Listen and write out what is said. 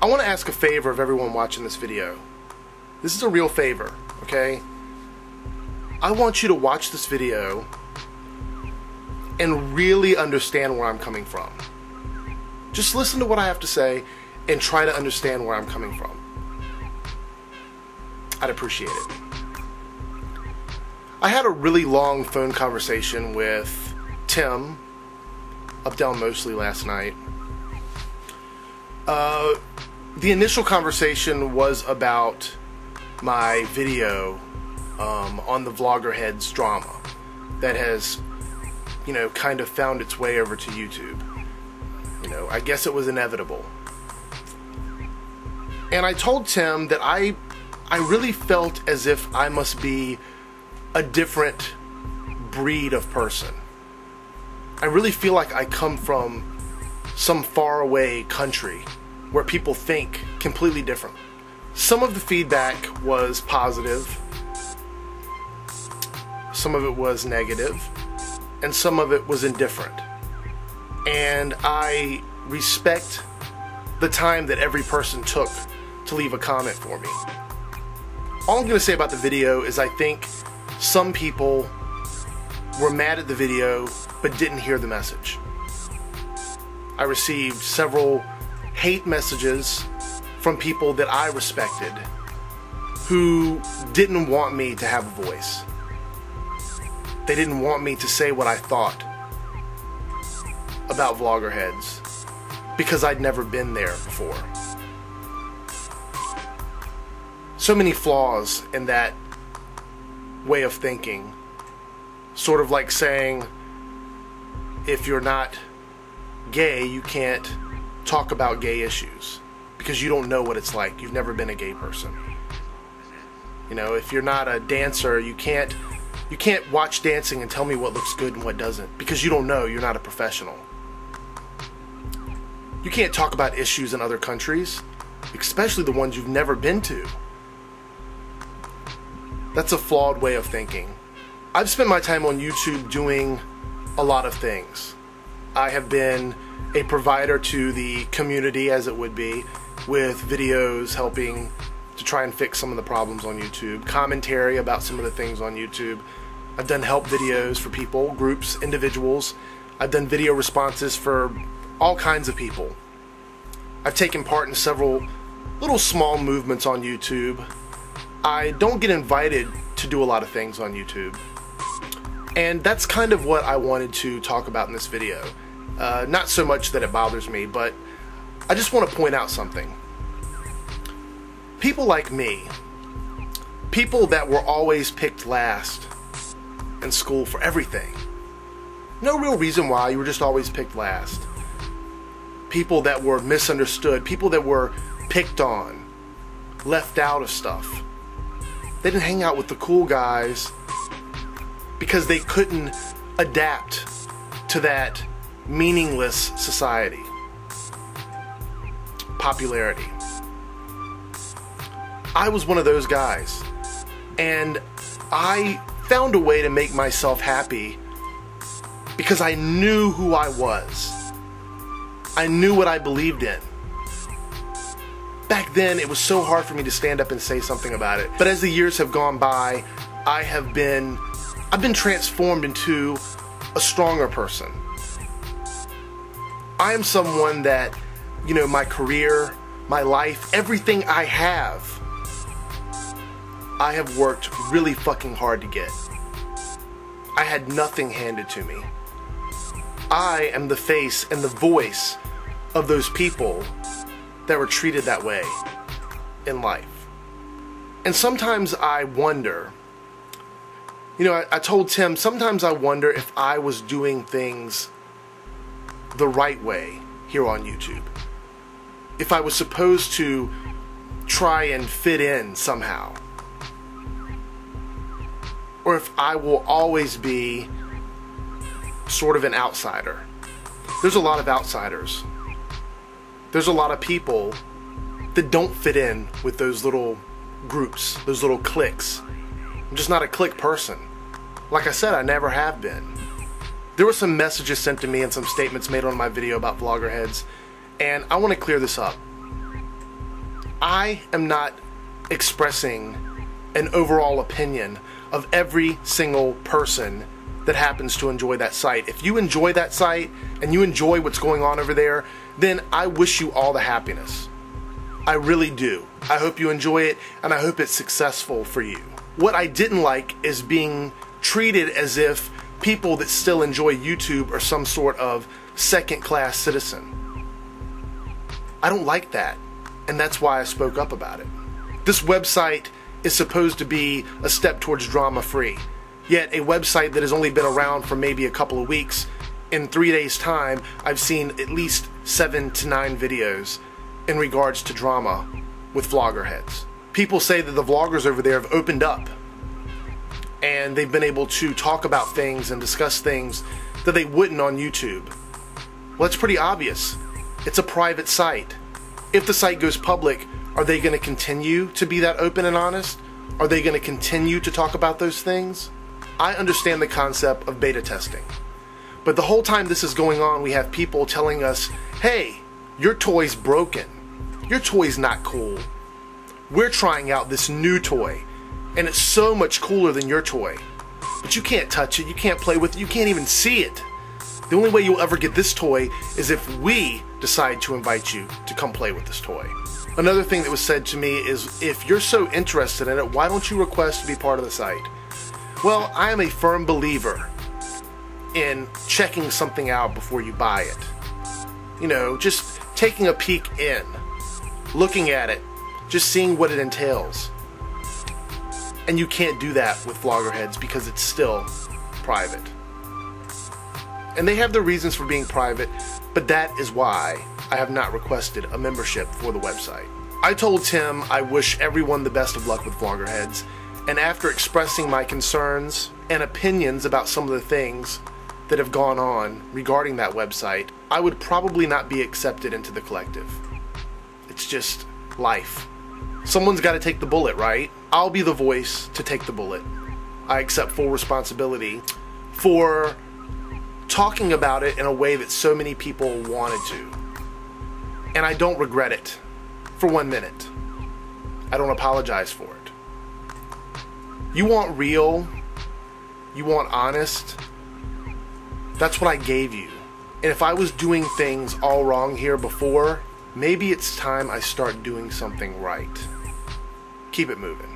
I want to ask a favor of everyone watching this video. This is a real favor, okay? I want you to watch this video and really understand where I'm coming from. Just listen to what I have to say and try to understand where I'm coming from. I'd appreciate it. I had a really long phone conversation with Tim up down Mosley last night. The initial conversation was about my video on the VloggerHeads drama that has, kind of found its way over to YouTube. I guess it was inevitable. And I told Tim that I really felt as if I must be a different breed of person. I really feel like I come from some faraway country where people think completely different. Some of the feedback was positive, some of it was negative, and some of it was indifferent. And I respect the time that every person took to leave a comment for me. All I'm going to say about the video is I think some people were mad at the video but didn't hear the message. I received several hate messages from people that I respected who didn't want me to have a voice. They didn't want me to say what I thought about VloggerHeads because I'd never been there before. So many flaws in that way of thinking. Sort of like saying, if you're not gay, you can't talk about gay issues because you don't know what it's like. You've never been a gay person. If you're not a dancer, you can't watch dancing and tell me what looks good and what doesn't because you don't know. You're not a professional. You can't talk about issues in other countries, especially the ones you've never been to. That's a flawed way of thinking. I've spent my time on YouTube doing a lot of things. I have been a provider to the community, as it would be, with videos helping to try and fix some of the problems on YouTube, commentary about some of the things on YouTube. I've done help videos for people, groups, individuals. I've done video responses for all kinds of people. I've taken part in several little small movements on YouTube. I don't get invited to do a lot of things on YouTube. And that's kind of what I wanted to talk about in this video. Not so much that it bothers me, but I just want to point out something. People like me, people that were always picked last in school for everything. No real reason why, you were just always picked last. People that were misunderstood, people that were picked on, left out of stuff. They didn't hang out with the cool guys because they couldn't adapt to that meaningless society. Popularity. I was one of those guys, and I found a way to make myself happy because I knew who I was. I knew what I believed in. Back then, it was so hard for me to stand up and say something about it. But as the years have gone by, I've been transformed into a stronger person. I am someone that, my career, my life, everything I have worked really fucking hard to get. I had nothing handed to me. I am the face and the voice of those people that were treated that way in life. And sometimes I wonder, I told Tim, sometimes I wonder if I was doing things the right way here on YouTube. If I was supposed to try and fit in somehow. Or if I will always be sort of an outsider. There's a lot of outsiders. There's a lot of people that don't fit in with those little groups, those little cliques. I'm just not a clique person. Like I said, I never have been. There were some messages sent to me and some statements made on my video about VloggerHeads, and I want to clear this up. I am not expressing an overall opinion of every single person that happens to enjoy that site. If you enjoy that site and you enjoy what's going on over there, then I wish you all the happiness. I really do. I hope you enjoy it, and I hope it's successful for you. What I didn't like is being treated as if people that still enjoy YouTube are some sort of second-class citizen. I don't like that, and that's why I spoke up about it. This website is supposed to be a step towards drama-free, yet a website that has only been around for maybe a couple of weeks, in 3 days' time, I've seen at least 7 to 9 videos in regards to drama with VloggerHeads. People say that the vloggers over there have opened up and they've been able to talk about things and discuss things that they wouldn't on YouTube. Well, it's pretty obvious. It's a private site. If the site goes public, are they going to continue to be that open and honest? Are they going to continue to talk about those things? I understand the concept of beta testing. But the whole time this is going on, we have people telling us, hey, your toy's broken. Your toy's not cool. We're trying out this new toy, and it's so much cooler than your toy. But you can't touch it, you can't play with it, you can't even see it. The only way you'll ever get this toy is if we decide to invite you to come play with this toy. Another thing that was said to me is, if you're so interested in it, why don't you request to be part of the site? Well, I am a firm believer in checking something out before you buy it. You know, just taking a peek in, looking at it, just seeing what it entails. And you can't do that with VloggerHeads because it's still private. And they have their reasons for being private, but that is why I have not requested a membership for the website. I told Tim I wish everyone the best of luck with VloggerHeads, and after expressing my concerns and opinions about some of the things that have gone on regarding that website, I would probably not be accepted into the collective. It's just life. Someone's got to take the bullet, right? I'll be the voice to take the bullet. I accept full responsibility for talking about it in a way that so many people wanted to. And I don't regret it for 1 minute. I don't apologize for it. You want real? You want honest? That's what I gave you. And if I was doing things all wrong here before, maybe it's time I start doing something right. Keep it moving.